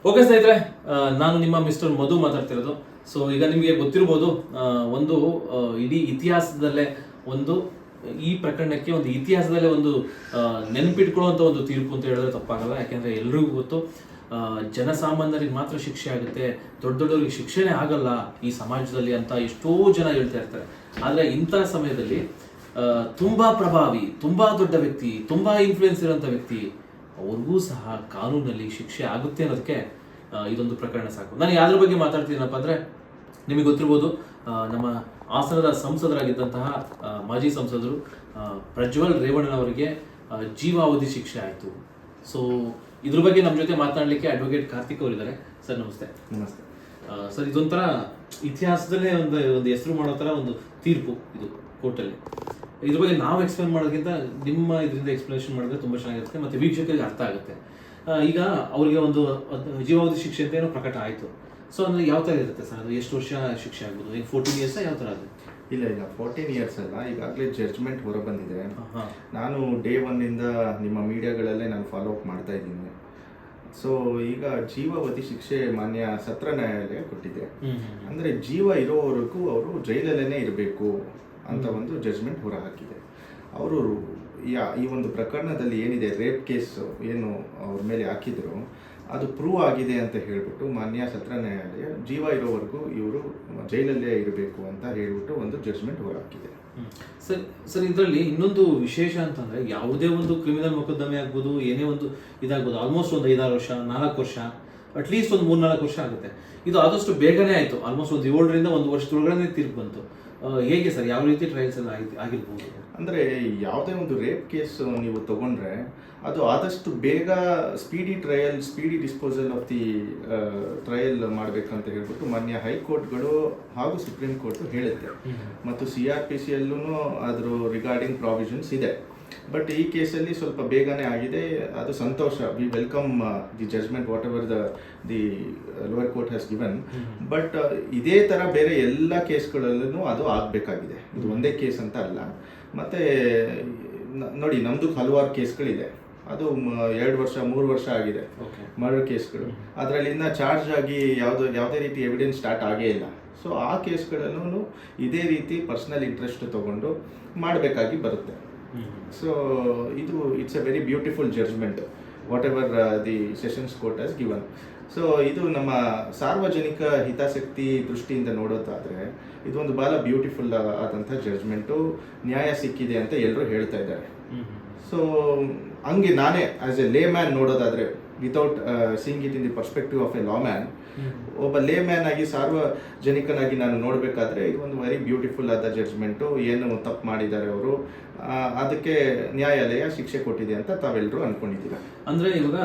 Okay ಸ್ನೇಹಿತರೆ, ನಾನು ನಿಮ್ಮ ಮಿಸ್ಟರ್ ಮಧು ಮಾತಾಡ್ತಿರೋದು. ಸೊ ಈಗ ನಿಮಗೆ ಗೊತ್ತಿರ್ಬೋದು, ಒಂದು ಇಡೀ ಇತಿಹಾಸದಲ್ಲೇ ಒಂದು ಈ ಪ್ರಕರಣಕ್ಕೆ ಒಂದು ಇತಿಹಾಸದಲ್ಲೇ ಒಂದು ನೆನಪಿಟ್ಕೊಳ್ಳುವಂಥ ಒಂದು ತೀರ್ಪು ಅಂತ ಹೇಳಿದ್ರೆ ತಪ್ಪಾಗಲ್ಲ. ಯಾಕೆಂದರೆ ಎಲ್ರಿಗೂ ಗೊತ್ತು, ಜನಸಾಮಾನ್ಯರಿಗೆ ಮಾತ್ರ ಶಿಕ್ಷೆ ಆಗುತ್ತೆ, ದೊಡ್ಡ ದೊಡ್ಡವರಿಗೆ ಶಿಕ್ಷೆನೇ ಆಗಲ್ಲ ಈ ಸಮಾಜದಲ್ಲಿ ಅಂತ ಎಷ್ಟೋ ಜನ ಹೇಳ್ತಾ ಇರ್ತಾರೆ. ಆದರೆ ಇಂಥ ಸಮಯದಲ್ಲಿ ತುಂಬ ಪ್ರಭಾವಿ, ತುಂಬ ದೊಡ್ಡ ವ್ಯಕ್ತಿ, ತುಂಬ ಇನ್ಫ್ಲೂಯೆನ್ಸ್ ಇರೋಂಥ ವ್ಯಕ್ತಿ ಅವ್ರಿಗೂ ಸಹ ಕಾನೂನಲ್ಲಿ ಶಿಕ್ಷೆ ಆಗುತ್ತೆ ಅನ್ನೋದಕ್ಕೆ ಇದೊಂದು ಪ್ರಕರಣ ಸಾಕು. ನಾನು ಯಾವ್ದ್ರ ಬಗ್ಗೆ ಮಾತಾಡ್ತೀನಪ್ಪ ಅಂದರೆ, ನಿಮಗೆ ಗೊತ್ತಿರ್ಬೋದು, ನಮ್ಮ ಹಾಸನದ ಸಂಸದರಾಗಿದ್ದಂತಹ ಮಾಜಿ ಸಂಸದರು ಪ್ರಜ್ವಲ್ ರೇವಣ್ಣನವರಿಗೆ ಜೀವಾವಧಿ ಶಿಕ್ಷೆ ಆಯಿತು. ಸೊ ಇದ್ರ ಬಗ್ಗೆ ನಮ್ಮ ಜೊತೆ ಮಾತನಾಡಲಿಕ್ಕೆ ಅಡ್ವೊಕೇಟ್ ಕಾರ್ತಿಕ್ ಅವರಿದ್ದಾರೆ. ಸರ್ ನಮಸ್ತೆ. ನಮಸ್ತೆ ಸರ್, ಇದೊಂಥರ ಇತಿಹಾಸದಲ್ಲೇ ಒಂದು ಹೆಸರು ಮಾಡೋ ಥರ ಒಂದು ತೀರ್ಪು ಇದು ಕೋರ್ಟಲ್ಲಿ. ಇದ್ರ ಬಗ್ಗೆ ನಾವು ಎಕ್ಸ್ಪ್ಲೇನ್ ಮಾಡೋದಕ್ಕಿಂತ ನಿಮ್ಮ ಇದರಿಂದ ಎಕ್ಸ್ಪ್ಲನೇಷನ್ ಮಾಡಿದ್ರೆ ತುಂಬ ಚೆನ್ನಾಗಿರುತ್ತೆ ಮತ್ತು ವೀಕ್ಷಕರಿಗೆ ಅರ್ಥ ಆಗುತ್ತೆ. ಈಗ ಅವರಿಗೆ ಒಂದು ಜೀವಾವಧಿ ಶಿಕ್ಷೆ ಅಂತ ಏನೋ ಪ್ರಕಟ ಆಯಿತು. ಸೊ ಅಂದರೆ ಯಾವ ಥರ ಇರುತ್ತೆ ಸರ್? ಅದು ಎಷ್ಟು ವರ್ಷ ಶಿಕ್ಷೆ ಆಗ್ಬೋದು? ಈಗ 14 ಇಯರ್ಸ್ ಯಾವ ಥರ ಅದು? ಇಲ್ಲ 14 ಇಯರ್ಸ್ ಅಲ್ಲ, ಈಗಾಗಲೇ ಜಡ್ಜ್ಮೆಂಟ್ ಹೊರ ಬಂದಿದೆ. ನಾನು ಡೇ 1 ನಿಮ್ಮ ಮೀಡಿಯಾಗಳಲ್ಲೇ ನಾನು ಫಾಲೋ ಅಪ್ ಮಾಡ್ತಾ ಇದ್ದೀನಿ. ಸೊ ಈಗ ಜೀವಾವಧಿ ಶಿಕ್ಷೆ ಮಾನ್ಯ ಸತ್ರ ನ್ಯಾಯಾಲಯ ಕೊಟ್ಟಿದೆ. ಅಂದರೆ ಜೀವ ಇರೋವರೆಗೂ ಅವರು ಜೈಲಲ್ಲೇ ಇರಬೇಕು ಅಂತ ಒಂದು ಜಡ್ಜ್ಮೆಂಟ್ ಹೊರ ಹಾಕಿದೆ. ಅವರು ಈ ಒಂದು ಪ್ರಕರಣದಲ್ಲಿ ಏನಿದೆ, ರೇಪ್ ಕೇಸ್ ಏನು ಅವ್ರ ಮೇಲೆ ಹಾಕಿದ್ರು ಅದು ಪ್ರೂವ್ ಆಗಿದೆ ಅಂತ ಹೇಳಿಬಿಟ್ಟು ಮಾನ್ಯ ಸತ್ರ ನ್ಯಾಯಾಲಯ ಜೀವ ಇರೋವರೆಗೂ ಇವರು ಜೈಲಲ್ಲೇ ಇರಬೇಕು ಅಂತ ಹೇಳಿಬಿಟ್ಟು ಒಂದು ಜಡ್ಜ್ಮೆಂಟ್ ಹೊರ ಹಾಕಿದೆ. ಸರ್ ಇದರಲ್ಲಿ ಇನ್ನೊಂದು ವಿಶೇಷ ಅಂತಂದರೆ, ಯಾವುದೇ ಒಂದು ಕ್ರಿಮಿನಲ್ ಮೊಕದ್ದಮೆ ಆಗ್ಬೋದು, ಏನೇ ಒಂದು ಇದಾಗ್ಬೋದು, ಆಲ್ಮೋಸ್ಟ್ ಒಂದು 5-6 ವರ್ಷ, 4 ವರ್ಷ, ಅಟ್ಲೀಸ್ಟ್ ಒಂದು 3-4 ವರ್ಷ ಆಗುತ್ತೆ. ಇದು ಆದಷ್ಟು ಬೇಗನೆ ಆಯಿತು. ಆಲ್ಮೋಸ್ಟ್ ಒಂದು 7ರಿಂದ 1 ವರ್ಷದೊಳಗಡೆ ತೀರ್ಪು ಬಂತು. ಹೇಗೆ ಸರ್, ಯಾವ ರೀತಿ ಟ್ರಯಲ್ಸ್ ಎಲ್ಲ ಆಗಿರ್ಬೋದು? ಅಂದರೆ ಯಾವುದೇ ಒಂದು ರೇಪ್ ಕೇಸ್ ನೀವು ತಗೊಂಡ್ರೆ ಅದು ಆದಷ್ಟು ಬೇಗ speedy disposal of the trial ಮಾಡಬೇಕಂತ ಹೇಳ್ಬಿಟ್ಟು ಮಾನ್ಯ ಹೈಕೋರ್ಟ್ಗಳು ಹಾಗೂ ಸುಪ್ರೀಂ ಕೋರ್ಟ್ ಹೇಳುತ್ತೆ. ಮತ್ತು CRPCಯಲ್ಲೂ ಅದ್ರ ರಿಗಾರ್ಡಿಂಗ್ ಪ್ರಾವಿಷನ್ಸ್ ಇದೆ. ಬಟ್ ಈ ಕೇಸಲ್ಲಿ ಸ್ವಲ್ಪ ಬೇಗನೆ ಆಗಿದೆ, ಅದು ಸಂತೋಷ. We welcome the judgment whatever the lower court has given. But ಇದೇ ಥರ ಬೇರೆ ಎಲ್ಲ ಕೇಸ್ಗಳಲ್ಲೂ ಅದು ಆಗಬೇಕಾಗಿದೆ. ಇದು ಒಂದೇ ಕೇಸ್ ಅಂತ ಅಲ್ಲ. ಮತ್ತು ನೋಡಿ, ನಮ್ಮದು ಹಲವಾರು ಕೇಸ್ಗಳಿದೆ. ಅದು 2 ವರ್ಷ 3 ವರ್ಷ ಆಗಿದೆ ಮರ್ಡರ್ ಕೇಸ್ಗಳು. ಅದರಲ್ಲಿ ಇನ್ನೂ ಚಾರ್ಜ್ ಆಗಿ ಯಾವುದೇ ರೀತಿ ಎವಿಡೆನ್ಸ್ ಸ್ಟಾರ್ಟ್ ಆಗೇ ಇಲ್ಲ. ಸೊ ಆ ಕೇಸ್ಗಳಲ್ಲೂ ಇದೇ ರೀತಿ ಪರ್ಸನಲ್ ಇಂಟ್ರೆಸ್ಟ್ ತಗೊಂಡು ಮಾಡಬೇಕಾಗಿ ಬರುತ್ತೆ. So it's a very beautiful judgement whatever the sessions court has given. ಸೊ ಇದು ನಮ್ಮ ಸಾರ್ವಜನಿಕ ಹಿತಾಸಕ್ತಿ ದೃಷ್ಟಿಯಿಂದ ನೋಡೋದಾದರೆ ಇದೊಂದು ಭಾಳ ಬ್ಯೂಟಿಫುಲ್ ಆದಂಥ ಜಡ್ಜ್ಮೆಂಟು, ನ್ಯಾಯ ಸಿಕ್ಕಿದೆ ಅಂತ ಎಲ್ಲರೂ ಹೇಳ್ತಾ ಇದ್ದಾರೆ. ಸೊ ಹಂಗೆ ನಾನೇ ಆ್ಯಸ್ ಎ ಲೇ ಮ್ಯಾನ್ ನೋಡೋದಾದರೆ, without seeing it in the perspective of a law man, ಒಬ್ಬ ಲೇ ಮ್ಯಾನ್ ಆಗಿ ಸಾರ್ವಜನಿಕನಾಗಿ ನಾನು ನೋಡಬೇಕಾದ್ರೆ ಇದು ಒಂದು ವೆರಿ ಬ್ಯೂಟಿಫುಲ್ ಆದ ಜಡ್ಜ್ಮೆಂಟು. ಏನು ತಪ್ಪು ಮಾಡಿದ್ದಾರೆ ಅವರು, ಅದಕ್ಕೆ ನ್ಯಾಯಾಲಯ ಶಿಕ್ಷೆ ಕೊಟ್ಟಿದೆ ಅಂತ ತಾವೆಲ್ಲರೂ ಅಂದ್ಕೊಂಡಿದ್ದೀರ. ಅಂದರೆ ಇವಾಗ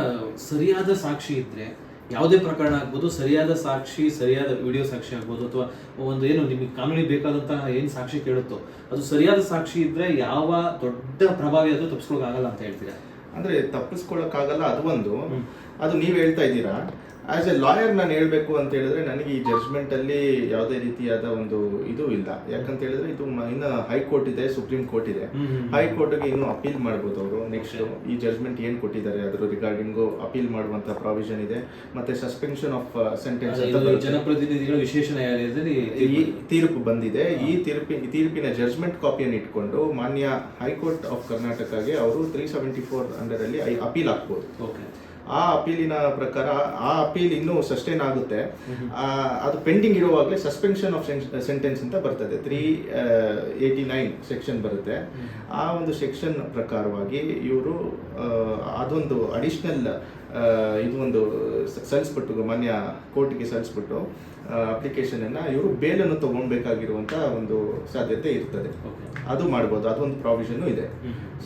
ಸರಿಯಾದ ಸಾಕ್ಷಿ ಇದ್ದರೆ ಯಾವುದೇ ಪ್ರಕರಣ ಆಗ್ಬೋದು, ಸರಿಯಾದ ಸಾಕ್ಷಿ, ಸರಿಯಾದ ವಿಡಿಯೋ ಸಾಕ್ಷಿ ಆಗ್ಬೋದು, ಅಥವಾ ಒಂದು ಏನು ನಿಮಗೆ ಕಾನೂನಿಗೆ ಬೇಕಾದಂತಹ ಏನು ಸಾಕ್ಷಿ ಕೇಳುತ್ತೋ ಅದು ಸರಿಯಾದ ಸಾಕ್ಷಿ ಇದ್ದರೆ ಯಾವ ದೊಡ್ಡ ಪ್ರಭಾವಿ ಅದು ತಪ್ಪಿಸ್ಕೊಳ್ಳೋಕ್ಕಾಗಲ್ಲ ಅಂತ ಹೇಳ್ತೀರಾ? ಅಂದರೆ ತಪ್ಪಿಸ್ಕೊಳ್ಳೋಕ್ಕಾಗಲ್ಲ, ಅದು ಒಂದು. ಅದು ನೀವು ಹೇಳ್ತಾ ಇದ್ದೀರಾ. ಆ್ಯಸ್ ಎ ಲಾಯರ್ ನಾನು ಹೇಳಬೇಕು ಅಂತ ಹೇಳಿದ್ರೆ, ನನಗೆ ಈ ಜಡ್ಜ್ಮೆಂಟಲ್ಲಿ ಯಾವುದೇ ರೀತಿಯಾದ ಒಂದು ಇದು ಇಲ್ಲ. ಯಾಕಂತ ಹೇಳಿದ್ರೆ ಇದು ಇನ್ನು ಹೈಕೋರ್ಟ್ ಇದೆ, ಸುಪ್ರೀಂ ಕೋರ್ಟ್ ಇದೆ. ಹೈಕೋರ್ಟ್ಗೆ ಇನ್ನೂ ಅಪೀಲ್ ಮಾಡ್ಬೋದು ಅವರು. ನೆಕ್ಸ್ಟ್ ಈ ಜಡ್ಜ್ಮೆಂಟ್ ಏನು ಕೊಟ್ಟಿದ್ದಾರೆ ಅದರ ರಿಗಾರ್ಡಿಂಗು ಅಪೀಲ್ ಮಾಡುವಂಥ ಪ್ರಾವಿಷನ್ ಇದೆ. ಮತ್ತು ಸಸ್ಪೆನ್ಷನ್ ಆಫ್ ಸೆಂಟೆನ್ಸ್ ಜನಪ್ರತಿನಿಧಿಗಳ ವಿಶೇಷ ನ್ಯಾಯಾಲಯದಲ್ಲಿ ಈ ತೀರ್ಪು ಬಂದಿದೆ. ಈ ತೀರ್ಪಿನ ಜಡ್ಜ್ಮೆಂಟ್ ಕಾಪಿಯನ್ನು ಇಟ್ಕೊಂಡು ಮಾನ್ಯ ಹೈಕೋರ್ಟ್ ಆಫ್ ಕರ್ನಾಟಕಗೆ ಅವರು 374 ಅಂಡರಲ್ಲಿ ಅಪೀಲ್ ಹಾಕ್ಬೋದು. ಆ ಅಪೀಲಿನ ಪ್ರಕಾರ ಆ ಅಪೀಲ್ ಇನ್ನೂ ಸಸ್ಟೈನ್ ಆಗುತ್ತೆ. ಅದು ಪೆಂಡಿಂಗ್ ಇರುವಾಗಲೇ ಸಸ್ಪೆನ್ಷನ್ ಆಫ್ ಸೆಂಟೆನ್ಸ್ ಅಂತ ಬರ್ತದೆ, 389 ಸೆಕ್ಷನ್ ಬರುತ್ತೆ. ಆ ಒಂದು ಸೆಕ್ಷನ್ ಪ್ರಕಾರವಾಗಿ ಇವರು ಅದೊಂದು ಅಡಿಷ್ನಲ್ ಇದು ಒಂದು ಸಲ್ಲಿಸ್ಬಿಟ್ಟು ಮಾನ್ಯ ಕೋರ್ಟ್ಗೆ ಸಲ್ಲಿಸ್ಬಿಟ್ಟು ಅಪ್ಲಿಕೇಶನನ್ನು ಇವರು ಬೇಲನ್ನು ತೊಗೊಳ್ಬೇಕಾಗಿರುವಂಥ ಒಂದು ಸಾಧ್ಯತೆ ಇರ್ತದೆ. ಅದು ಮಾಡ್ಬೋದು, ಅದೊಂದು ಪ್ರಾವಿಷನ್ನು ಇದೆ.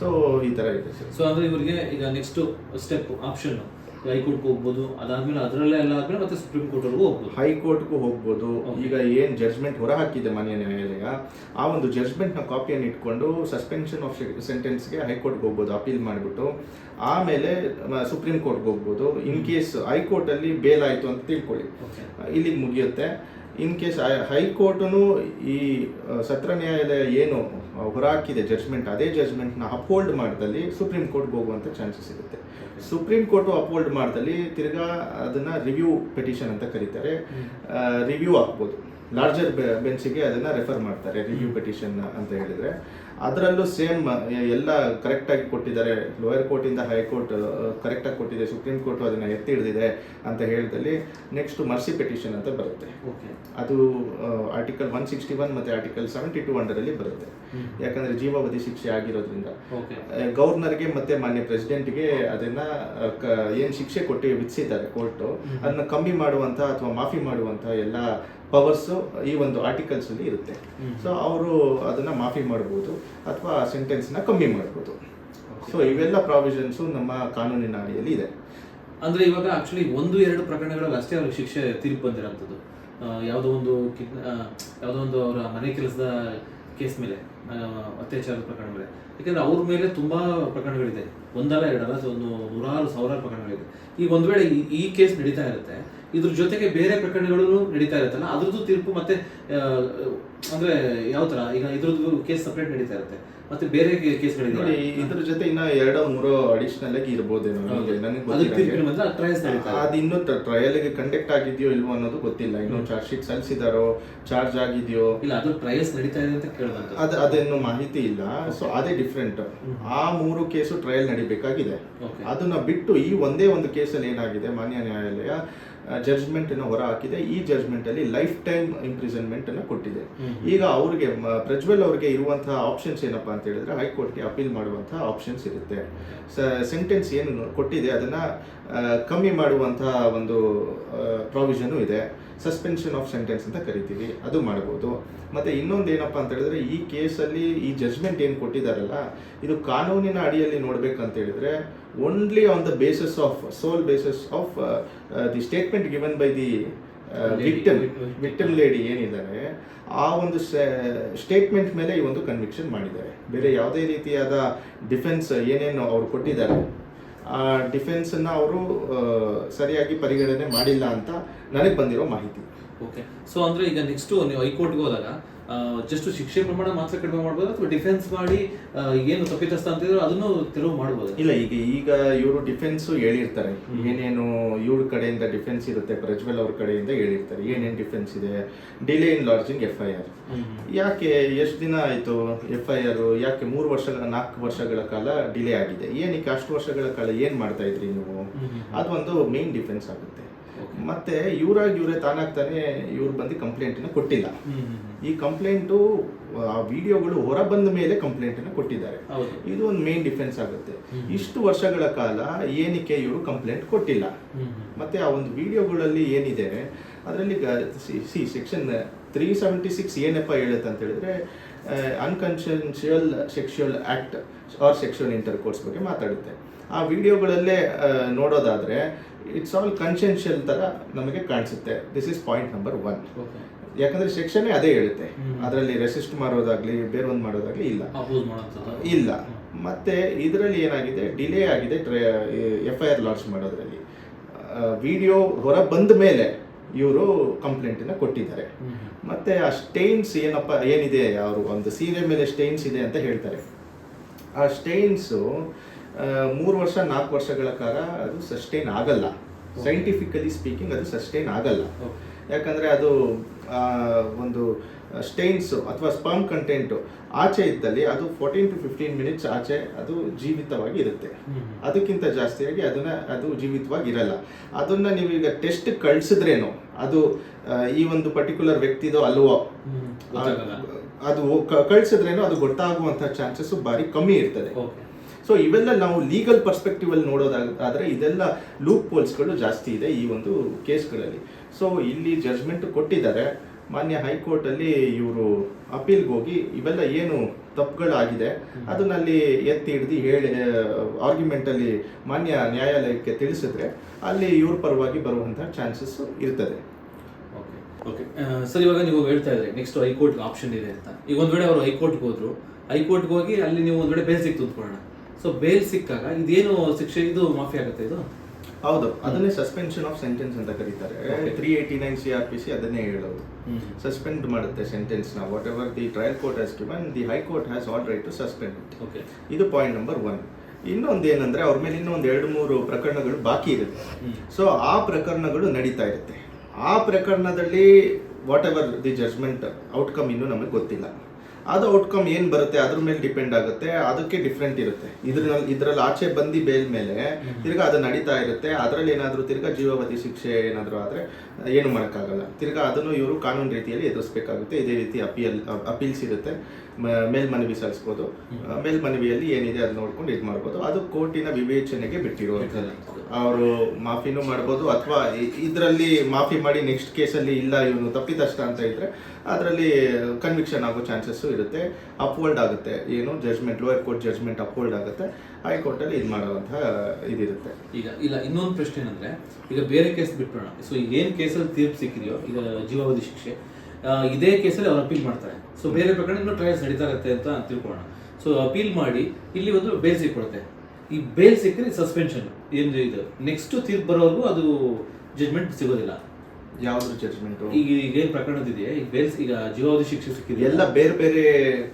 ಸೊ ಈ ಥರ ಇದೆ ಸರ್. ಸೊ ಅಂದರೆ ಇವರಿಗೆ ಈಗ ನೆಕ್ಸ್ಟ್ ಸ್ಟೆಪ್ ಆಪ್ಷನ್ ಹೈಕೋರ್ಟ್ಗೆ ಹೋಗ್ಬೋದು, ಅದಾದ್ಮೇಲೆ ಅದರಲ್ಲೇ ಎಲ್ಲ ಆದ್ಮೇಲೆ ಮತ್ತೆ ಸುಪ್ರೀಂ ಕೋರ್ಟ್ವರೆಗೂ ಹೋಗ್ಬೋದು. ಹೈಕೋರ್ಟ್ಗೂ ಹೋಗ್ಬೋದು. ಈಗ ಏನು ಜಡ್ಜ್ಮೆಂಟ್ ಹೊರ ಹಾಕಿದೆ ಮಾನ್ಯ ನ್ಯಾಯಾಲಯ, ಆ ಒಂದು ಜಡ್ಜ್ಮೆಂಟ್ನ ಕಾಪಿಯನ್ನು ಇಟ್ಕೊಂಡು ಸಸ್ಪೆನ್ಷನ್ ಆಫ್ ಸೆಂಟೆನ್ಸ್ಗೆ ಹೈಕೋರ್ಟ್ಗೆ ಹೋಗ್ಬೋದು ಅಪೀಲ್ ಮಾಡಿಬಿಟ್ಟು. ಆಮೇಲೆ ಸುಪ್ರೀಂ ಕೋರ್ಟ್ಗೆ ಹೋಗ್ಬೋದು. ಇನ್ ಕೇಸ್ ಹೈಕೋರ್ಟಲ್ಲಿ ಬೇಲ್ ಆಯಿತು ಅಂತ ತಿಳ್ಕೊಳ್ಳಿ, ಇಲ್ಲಿಗೆ ಮುಗಿಯುತ್ತೆ. ಇನ್ ಕೇಸ್ ಹೈಕೋರ್ಟನು ಈ ಸತ್ರ ನ್ಯಾಯಾಲಯ ಏನು ಹೊರಹಾಕಿದೆ ಜಡ್ಜ್ಮೆಂಟ್, ಅದೇ ಜಡ್ಜ್ಮೆಂಟ್ನ ಅಪ್ಹೋಲ್ಡ್ ಮಾಡಿದಲ್ಲಿ ಸುಪ್ರೀಂ ಕೋರ್ಟ್ಗೆ ಹೋಗುವಂಥ ಚಾನ್ಸಸ್ ಇರುತ್ತೆ. ಸುಪ್ರೀಂ ಕೋರ್ಟು ಅಪ್ಹೋಲ್ಡ್ ಮಾಡಿದಲ್ಲಿ ತಿರ್ಗಾ ಅದನ್ನ ರಿವ್ಯೂ ಪೆಟಿಷನ್ ಅಂತ ಕರೀತಾರೆ, ರಿವ್ಯೂ ಆಗ್ಬೋದು. ಲಾರ್ಜರ್ ಬೆಂಚಿಗೆ ಅದನ್ನ ರೆಫರ್ ಮಾಡ್ತಾರೆ ರಿವ್ಯೂ ಪೆಟಿಷನ್ ಅಂತ ಹೇಳಿದ್ರೆ. ಅದರಲ್ಲೂ ಸೇಮ್ ಎಲ್ಲ ಕರೆಕ್ಟಾಗಿ ಕೊಟ್ಟಿದ್ದಾರೆ, ಲೋಯರ್ ಕೋರ್ಟಿಂದ ಹೈಕೋರ್ಟ್ ಕರೆಕ್ಟಾಗಿ ಕೊಟ್ಟಿದೆ, ಸುಪ್ರೀಂ ಕೋರ್ಟು ಅದನ್ನು ಎತ್ತಿ ಹಿಡಿದಿದೆ ಅಂತ ಹೇಳಿದಲ್ಲಿ ನೆಕ್ಸ್ಟ್ ಮರ್ಸಿ ಪೆಟಿಷನ್ ಅಂತ ಬರುತ್ತೆ. ಅದು ಆರ್ಟಿಕಲ್ 161 ಮತ್ತು ಆರ್ಟಿಕಲ್ 72 ಅಂಡರಲ್ಲಿ ಬರುತ್ತೆ. ಯಾಕಂದರೆ ಜೀವಾವಧಿ ಶಿಕ್ಷೆ ಆಗಿರೋದ್ರಿಂದ ಗವರ್ನರ್ಗೆ ಮತ್ತು ಮಾನ್ಯ ಪ್ರೆಸಿಡೆಂಟ್ಗೆ ಅದನ್ನು ಏನು ಶಿಕ್ಷೆ ಕೊಟ್ಟು ವಿಧಿಸಿದ್ದಾರೆ ಕೋರ್ಟು, ಅದನ್ನು ಕಮ್ಮಿ ಮಾಡುವಂಥ ಅಥವಾ ಮಾಫಿ ಮಾಡುವಂಥ ಎಲ್ಲ ಪವರ್ಸು ಈ ಒಂದು ಆರ್ಟಿಕಲ್ಸ್ ಅಲ್ಲಿ ಇರುತ್ತೆ. ಸೊ ಅವರು ಅದನ್ನ ಮಾಫಿ ಮಾಡ್ಬೋದು ಅಥವಾ ಸೆಂಟೆನ್ಸ್ನ ಕಮ್ಮಿ ಮಾಡ್ಬೋದು. ಸೊ ಇವೆಲ್ಲ ಪ್ರಾವಿಷನ್ಸು ನಮ್ಮ ಕಾನೂನಿನ ಅಡಿಯಲ್ಲಿ ಇದೆ. ಅಂದ್ರೆ ಇವಾಗ ಆಕ್ಚುಲಿ 1-2 ಪ್ರಕರಣಗಳಲ್ಲಿ ಅಷ್ಟೇ ಅವ್ರಿಗೆ ಶಿಕ್ಷೆ ತೀರ್ಪು ಬಂದಿರೋಂಥದ್ದು. ಯಾವುದೋ ಒಂದು ಅವರ ಮನೆ ಕೆಲಸದ ಕೇಸ್ ಮೇಲೆ, ಅತ್ಯಾಚಾರದ ಪ್ರಕರಣ ಮೇಲೆ. ಯಾಕಂದ್ರೆ ಅವ್ರ ಮೇಲೆ ತುಂಬಾ ಪ್ರಕರಣಗಳಿದೆ, ಒಂದಲ್ಲ ಎರಡಲ್ಲ, ಒಂದು 100,000 ಪ್ರಕರಣಗಳಿದೆ. ಈಗ ಒಂದ್ ವೇಳೆ ಈ ಕೇಸ್ ನಡೀತಾ ಇರುತ್ತೆ, ಇದ್ರ ಜೊತೆಗೆ ಬೇರೆ ಪ್ರಕರಣಗಳು ನಡೀತಾ ಇರುತ್ತಲ್ಲ, ಅದ್ರದ್ದು ತೀರ್ಪು ಮತ್ತೆ ಅಂದ್ರೆ ಯಾವ ತರ, ಈಗ ಇದ್ರದ್ದು ಕೇಸ್ ಸಪರೇಟ್ ನಡೀತಾ ಇರುತ್ತೆ, ಮತ್ತೆ ಬೇರೆ ಕೇಸ್ಗಳಿದೆ ನೋಡಿ, ಇದ್ರ ಜೊತೆ ಇನ್ನ 2-3 ಅಡಿಷನಲ್ ಆಗಿ ಇರ್ಬೋದೇನೋ. ಅದು ಇನ್ನೂ ಟ್ರಯಲ್ಗೆ ಕಂಡಕ್ಟ್ ಆಗಿದೆಯೋ ಇಲ್ವೋ ಅನ್ನೋದು ಗೊತ್ತಿಲ್ಲ. ಇನ್ನು ಚಾರ್ಜ್ ಶೀಟ್ ಸಲ್ಲಿಸಿದಾರೋ, ಚಾರ್ಜ್ ಆಗಿದೆಯೋ ಇಲ್ಲ, ಅದು ಟ್ರಯಲ್ಸ್ ನಡೀತಾ ಇದೆ ಅಂತ ಕೇಳಿದಂತ ಅದೇನು ಮಾಹಿತಿ ಇಲ್ಲ. ಸೊ ಅದೇ ಡಿಫ್ರೆಂಟ್. ಆ 3 ಕೇಸು ಟ್ರಯಲ್ ನಡಿಬೇಕಾಗಿದೆ. ಅದನ್ನ ಬಿಟ್ಟು ಈ ಒಂದೇ ಒಂದು ಕೇಸಲ್ಲಿ ಏನಾಗಿದೆ, ಮಾನ್ಯ ನ್ಯಾಯಾಲಯ ಜಡ್ಜ್ಮೆಂಟ್ ಅನ್ನು ಹೊರ ಹಾಕಿದೆ. ಈ ಜಡ್ಜ್ಮೆಂಟ್ ಅಲ್ಲಿ ಲೈಫ್ ಟೈಮ್ ಇಂಪ್ರಿಸನ್ಮೆಂಟ್ ಅನ್ನು ಕೊಟ್ಟಿದೆ. ಈಗ ಅವ್ರಿಗೆ ಪ್ರಜ್ವಲ್ ಅವ್ರಿಗೆ ಇರುವಂತಹ ಆಪ್ಷನ್ಸ್ ಏನಪ್ಪಾ ಅಂತ ಹೇಳಿದ್ರೆ, ಹೈಕೋರ್ಟ್ಗೆ ಅಪೀಲ್ ಮಾಡುವಂತಹ ಆಪ್ಷನ್ಸ್ ಇರುತ್ತೆ. ಸೆಂಟೆನ್ಸ್ ಏನು ಕೊಟ್ಟಿದೆ ಅದನ್ನ ಕಮ್ಮಿ ಮಾಡುವಂತಹ ಒಂದು ಪ್ರಾವಿಷನ್ ಇದೆ. ಸಸ್ಪೆನ್ಷನ್ ಆಫ್ ಸೆಂಟೆನ್ಸ್ ಅಂತ ಕರಿತೀವಿ, ಅದು ಮಾಡ್ಬೋದು. ಮತ್ತೆ ಇನ್ನೊಂದು ಏನಪ್ಪಾ ಅಂತ ಹೇಳಿದ್ರೆ, ಈ ಕೇಸಲ್ಲಿ ಈ ಜಡ್ಜ್ಮೆಂಟ್ ಏನು ಕೊಟ್ಟಿದ್ದಾರಲ್ಲ, ಇದು ಕಾನೂನಿನ ಅಡಿಯಲ್ಲಿ ನೋಡ್ಬೇಕಂತ ಹೇಳಿದ್ರೆ only on the basis of sole basis of the statement given by the victim lady ಏನಿದ್ದಾರೆ, ಆ ಒಂದು ಸ್ಟೇಟ್ಮೆಂಟ್ ಮೇಲೆ ಈ ಒಂದು ಕನ್ವಿಕ್ಷನ್ ಮಾಡಿದ್ದಾರೆ. ಬೇರೆ ಯಾವುದೇ ರೀತಿಯಾದ ಡಿಫೆನ್ಸ್ ಏನೇನು ಅವ್ರು ಕೊಟ್ಟಿದ್ದಾರೆ, ಆ ಡಿಫೆನ್ಸನ್ನ ಅವರು ಸರಿಯಾಗಿ ಪರಿಗಣನೆ ಮಾಡಿಲ್ಲ ಅಂತ ನನಗೆ ಬಂದಿರೋ ಮಾಹಿತಿ. ಓಕೆ. ಸೊ ಅಂದ್ರೆ ಈಗ ನೆಕ್ಸ್ಟ್ ನೀವು ಹೈಕೋರ್ಟ್ಗೆ ಹೋದಾಗ ಜಸ್ಟ್ ಶಿಕ್ಷೆ ಪ್ರಮಾಣ ಮಾತ್ರ ಕಡಿಮೆ ಮಾಡ್ಬೋದು, ಅಥವಾ ಡಿಫೆನ್ಸ್ ಮಾಡಿ ಏನು ತಪ್ಪಿತಸ್ಥ ಅಂತಿದ್ರು ಅದನ್ನು ತೆರವು ಮಾಡ್ಬೋದು? ಇಲ್ಲ, ಈಗ ಇವರು ಡಿಫೆನ್ಸ್ ಹೇಳಿರ್ತಾರೆ, ಏನೇನು ಇವ್ರ ಕಡೆಯಿಂದ ಡಿಫೆನ್ಸ್ ಇರುತ್ತೆ, ಪ್ರಜ್ವಲ್ ಅವ್ರ ಕಡೆಯಿಂದ ಹೇಳಿರ್ತಾರೆ ಏನೇನು ಡಿಫೆನ್ಸ್ ಇದೆ. ಡಿಲೇ ಇನ್ ಲಾಡ್ಜಿಂಗ್ FIR, ಯಾಕೆ ಎಷ್ಟು ದಿನ ಆಯಿತು FIR, ಯಾಕೆ 4 ವರ್ಷಗಳ ಕಾಲ ಡಿಲೇ ಆಗಿದೆ, ಏನಕ್ಕೆ ಅಷ್ಟು ವರ್ಷಗಳ ಕಾಲ ಏನು ಮಾಡ್ತಾ ಇದ್ರಿ ನೀವು, ಅದೊಂದು ಮೇನ್ ಡಿಫೆನ್ಸ್ ಆಗುತ್ತೆ. ಮತ್ತೆ ಇವರೇ ತಾನಾಗ್ತಾನೆ ಇವ್ರು ಬಂದು ಕಂಪ್ಲೇಂಟನ್ನು ಕೊಟ್ಟಿಲ್ಲ. ಈ ಕಂಪ್ಲೇಂಟು ಆ ವಿಡಿಯೋಗಳು ಹೊರ ಬಂದ ಮೇಲೆ ಕಂಪ್ಲೇಂಟನ್ನು ಕೊಟ್ಟಿದ್ದಾರೆ. ಇದು ಒಂದು ಮೇನ್ ಡಿಫೆನ್ಸ್ ಆಗುತ್ತೆ. ಇಷ್ಟು ವರ್ಷಗಳ ಕಾಲ ಏನಕ್ಕೆ ಇವರು ಕಂಪ್ಲೇಂಟ್ ಕೊಟ್ಟಿಲ್ಲ, ಮತ್ತೆ ಆ ಒಂದು ವಿಡಿಯೋಗಳಲ್ಲಿ ಏನಿದೆ ಅದರಲ್ಲಿ ಸೆಕ್ಷನ್ 376 ಏನಪ್ಪ ಹೇಳುತ್ತೆ ಅಂತ ಹೇಳಿದ್ರೆ, unconsensual sexual act or sexual intercourse ಬಗ್ಗೆ ಮಾತಾಡುತ್ತೆ. ಆ ವಿಡಿಯೋಗಳಲ್ಲೇ ನೋಡೋದಾದ್ರೆ ಇಟ್ಸ್ ಆಲ್ ಕನ್ಸೆನ್ಷಿಯಲ್ ತರ ನಮಗೆ ಕಾಣಿಸುತ್ತೆ. This is point number 1. ಯಾಕಂದ್ರೆ ಸೆಕ್ಷನ್ ಅದೇ ಹೇಳುತ್ತೆ, ಅದರಲ್ಲಿ ರೆಸಿಸ್ಟ್ ಮಾಡೋದಾಗ್ಲಿ ಬೇರೆ ಒಂದು ಮಾಡೋದಾಗ್ಲಿ ಇಲ್ಲ. ಮತ್ತೆ ಇದರಲ್ಲಿ ಏನಾಗಿದೆ, ಡಿಲೇ ಆಗಿದೆ FIR ಲಾಂಚ್ ಮಾಡೋದ್ರಲ್ಲಿ. ವಿಡಿಯೋ ಹೊರ ಬಂದ ಮೇಲೆ ಇವರು ಕಂಪ್ಲೇಂಟನ್ನು ಕೊಟ್ಟಿದ್ದಾರೆ. ಮತ್ತೆ ಆ ಸ್ಟೈನ್ಸ್ ಏನಿದೆ, ಅವರು ಒಂದು ಸೀರೆ ಮೇಲೆ ಸ್ಟೈನ್ಸ್ ಇದೆ ಅಂತ ಹೇಳ್ತಾರೆ. ಆ ಸ್ಟೈನ್ಸು 3-4 ವರ್ಷಗಳ ಕಾಲ ಅದು ಸಸ್ಟೈನ್ ಆಗಲ್ಲ. ಸೈಂಟಿಫಿಕಲಿ ಸ್ಪೀಕಿಂಗ್ ಅದು ಸಸ್ಟೈನ್ ಆಗಲ್ಲ. ಯಾಕಂದರೆ ಅದು ಒಂದು ಸ್ಟೈನ್ಸು ಅಥವಾ ಸ್ಪರ್ಮ್ ಕಂಟೆಂಟು ಆಚೆ ಇದ್ದಲ್ಲಿ ಅದು 14 to 15 ಮಿನಿಟ್ಸ್ ಆಚೆ ಅದು ಜೀವಿತವಾಗಿ ಇರುತ್ತೆ. ಅದಕ್ಕಿಂತ ಜಾಸ್ತಿಯಾಗಿ ಅದು ಜೀವಿತವಾಗಿ ಇರಲ್ಲ. ಅದನ್ನ ನೀವೀಗ ಟೆಸ್ಟ್ ಕಳಿಸಿದ್ರೇನು ಅದು ಈ ಒಂದು ಪರ್ಟಿಕ್ಯುಲರ್ ವ್ಯಕ್ತಿದೋ ಅಲ್ವೋ, ಅದು ಕಳಿಸಿದ್ರೇನು ಅದು ಗೊತ್ತಾಗುವಂಥ ಚಾನ್ಸಸ್ ಭಾರಿ ಕಮ್ಮಿ ಇರ್ತದೆ. ಸೊ ಇವೆಲ್ಲ ನಾವು ಲೀಗಲ್ ಪರ್ಸ್ಪೆಕ್ಟಿವ್ ಅಲ್ಲಿ ನೋಡೋದಾದ್ರೆ ಇದೆಲ್ಲ ಲೂಪ್ ಹೋಲ್ಸ್ಗಳು ಜಾಸ್ತಿ ಇದೆ ಈ ಒಂದು ಕೇಸ್ಗಳಲ್ಲಿ. ಸೊ ಇಲ್ಲಿ ಜಡ್ಜ್ಮೆಂಟ್ ಕೊಟ್ಟಿದ್ದಾರೆ. ಮಾನ್ಯ ಹೈಕೋರ್ಟಲ್ಲಿ ಇವರು ಅಪೀಲ್ಗೆ ಹೋಗಿ ಇವೆಲ್ಲ ಏನು ತಪ್ಪುಗಳಾಗಿದೆ ಅದನ್ನಲ್ಲಿ ಎತ್ತಿ ಹಿಡಿದು ಆರ್ಗ್ಯುಮೆಂಟಲ್ಲಿ ಮಾನ್ಯ ನ್ಯಾಯಾಲಯಕ್ಕೆ ತಿಳಿಸಿದ್ರೆ ಅಲ್ಲಿ ಇವ್ರ ಪರವಾಗಿ ಬರುವಂತಹ ಚಾನ್ಸಸ್ ಇರ್ತದೆ. ಓಕೆ ಸರ್, ಇವಾಗ ನೀವು ಹೇಳ್ತಾ ಇದ್ರಿ ನೆಕ್ಸ್ಟ್ ಹೈಕೋರ್ಟ್ಗೆ ಆಪ್ಷನ್ ಇದೆ ಅಂತ. ಈಗ ಒಂದ್ ವೇಳೆ ಅವರು ಹೈಕೋರ್ಟ್ಗೆ ಹೋದ್ರು, ಹೈಕೋರ್ಟ್ಗೆ ಹೋಗಿ ಅಲ್ಲಿ ನೀವು ಒಂದ್ ವೇಳೆ ಬೇಲ್ ಸಿಕ್ತು ಅಂದ್ಕೊಳ್ಳೋಣ. ಸೊ ಬೇಲ್ ಸಿಕ್ಕಾಗ ಇದೇನು ಶಿಕ್ಷೆ, ಇದು ಮಾಫಿ ಆಗುತ್ತೆ? ಇದು ಹೌದು, ಅದನ್ನೇ ಸಸ್ಪೆನ್ಷನ್ ಆಫ್ ಸೆಂಟೆನ್ಸ್ ಅಂತ ಕರೀತಾರೆ. Okay. 389 CRPC ಅದನ್ನೇ ಹೇಳೋದು. ಸಸ್ಪೆಂಡ್ ಮಾಡುತ್ತೆ ಸೆಂಟೆನ್ಸ್ ನ. Whatever the trial court has given, the high court has all right to suspend it. Okay. ಇದು ಪಾಯಿಂಟ್ ನಂಬರ್ 1. ಇನ್ನೊಂದು ಏನಂದ್ರೆ ಅವ್ರ ಮೇಲೆ ಇನ್ನೊಂದು 2-3 ಪ್ರಕರಣಗಳು ಬಾಕಿ ಇರುತ್ತೆ. ಸೊ ಆ ಪ್ರಕರಣಗಳು ನಡೀತಾ ಇರುತ್ತೆ. ಆ ಪ್ರಕರಣದಲ್ಲಿ whatever the judgement outcome ಇನ್ನೂ ನಮಗೆ ಗೊತ್ತಿಲ್ಲ. ಅದು ಔಟ್ಕಮ್ ಏನು ಬರುತ್ತೆ ಅದ್ರ ಮೇಲೆ ಡಿಪೆಂಡ್ ಆಗುತ್ತೆ. ಅದಕ್ಕೆ ಡಿಫ್ರೆಂಟ್ ಇರುತ್ತೆ. ಇದ್ರಲ್ಲಿ ಆಚೆ ಬಂದು ಬೇಲ್ ಮೇಲೆ ತಿರ್ಗಾ ಅದು ನಡೀತಾ ಇರುತ್ತೆ. ಅದರಲ್ಲಿ ಏನಾದರೂ ತಿರ್ಗಾ ಜೀವಾವಧಿ ಶಿಕ್ಷೆ ಏನಾದರೂ ಆದರೆ ಏನು ಮಾಡೋಕ್ಕಾಗಲ್ಲ. ತಿರ್ಗಾ ಅದನ್ನು ಇವರು ಕಾನೂನು ರೀತಿಯಲ್ಲಿ ಎದುರಿಸಬೇಕಾಗುತ್ತೆ. ಇದೇ ರೀತಿ ಅಪೀಲ್ಸ್ ಇರುತ್ತೆ. ಮೇಲ್ಮನವಿ ಸಲ್ಲಿಸ್ಬೋದು. ಮೇಲ್ಮನವಿಯಲ್ಲಿ ಏನಿದೆ ಅದು ನೋಡ್ಕೊಂಡು ಇದು ಮಾಡ್ಬೋದು. ಅದು ಕೋರ್ಟಿನ ವಿವೇಚನೆಗೆ ಬಿಟ್ಟಿರುವಂಥದ್ದು. ಅವರು ಮಾಫಿನೂ ಮಾಡ್ಬೋದು, ಅಥವಾ ಇದರಲ್ಲಿ ಮಾಫಿ ಮಾಡಿ ನೆಕ್ಸ್ಟ್ ಕೇಸಲ್ಲಿ ಇಲ್ಲ ಇವನು ತಪ್ಪಿತಸ್ಥ ಅಂತ ಇದ್ರೆ ಅದರಲ್ಲಿ ಕನ್ವಿಕ್ಷನ್ ಆಗೋ ಚಾನ್ಸಸ್ಸು ಇರುತ್ತೆ. ಅಪ್ಹೋಲ್ಡ್ ಆಗುತ್ತೆ, ಏನು judgement, lower court judgement uphold ಆಗುತ್ತೆ. ಹೈಕೋರ್ಟಲ್ಲಿ ಇದು ಮಾಡುವಂಥ ಇದಿರುತ್ತೆ. ಈಗ ಇಲ್ಲ, ಇನ್ನೊಂದು ಪ್ರಶ್ನೆ ಏನಂದ್ರೆ, ಈಗ ಬೇರೆ ಕೇಸ್ ಬಿಟ್ಬಿಡೋಣ. ಸೊ ಏನು ಕೇಸಲ್ಲಿ ತೀರ್ಪು ಸಿಕ್ಕಿದೆಯೋ, ಈಗ ಜೀವಾವಧಿ ಶಿಕ್ಷೆ, ಇದೇ ಕೇಸಲ್ಲಿ ಅವ್ರು ಅಪೀಲ್ ಮಾಡ್ತಾರೆ. ಸೊ ಬೇರೆ ಪ್ರಕರಣ ಇನ್ನೂ ಟ್ರಯಲ್ಸ್ ನಡೀತಾ ಇರುತ್ತೆ ಅಂತ ತಿಳ್ಕೊಳ್ಳೋಣ. ಸೊ ಅಪೀಲ್ ಮಾಡಿ ಇಲ್ಲಿ ಒಂದು ಬೇಲ್ ಸಿಕ್ಕೊಡುತ್ತೆ. ಈ ಬೇಲ್ ಸಿಕ್ಕರೆ ಸಸ್ಪೆನ್ಷನ್ ಏನು ಇದು ನೆಕ್ಸ್ಟ್ ತೀರ್ಪು ಬರೋವರೆಗೂ ಅದು ಜಡ್ಜ್ಮೆಂಟ್ ಸಿಗೋದಿಲ್ಲ. ಯಾವ್ದು ಜಡ್ಜ್ಮೆಂಟು? ಈಗ ಏನು ಪ್ರಕರಣದಿದೆಯಾ, ಈಗ ಬೇಲ್, ಈಗ ಜೀವಾವಧಿ ಶಿಕ್ಷೆ ಸಿಕ್ಕಿದೆ, ಎಲ್ಲ ಬೇರೆ ಬೇರೆ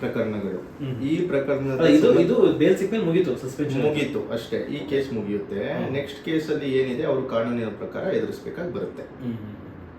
ಪ್ರಕರಣಗಳು. ಈ ಪ್ರಕರಣ ಇದು ಬೇಲ್ ಸಿಕ್ಮೇಲೆ ಮುಗೀತು, ಸಸ್ಪೆನ್ಷನ್ ಮುಗೀತು ಅಷ್ಟೇ. ಈ ಕೇಸ್ ಮುಗಿಯುತ್ತೆ. ನೆಕ್ಸ್ಟ್ ಕೇಸಲ್ಲಿ ಏನಿದೆ ಅವರು ಕಾನೂನಿನ ಪ್ರಕಾರ ಎದುರಿಸಬೇಕಾಗಿ ಬರುತ್ತೆ.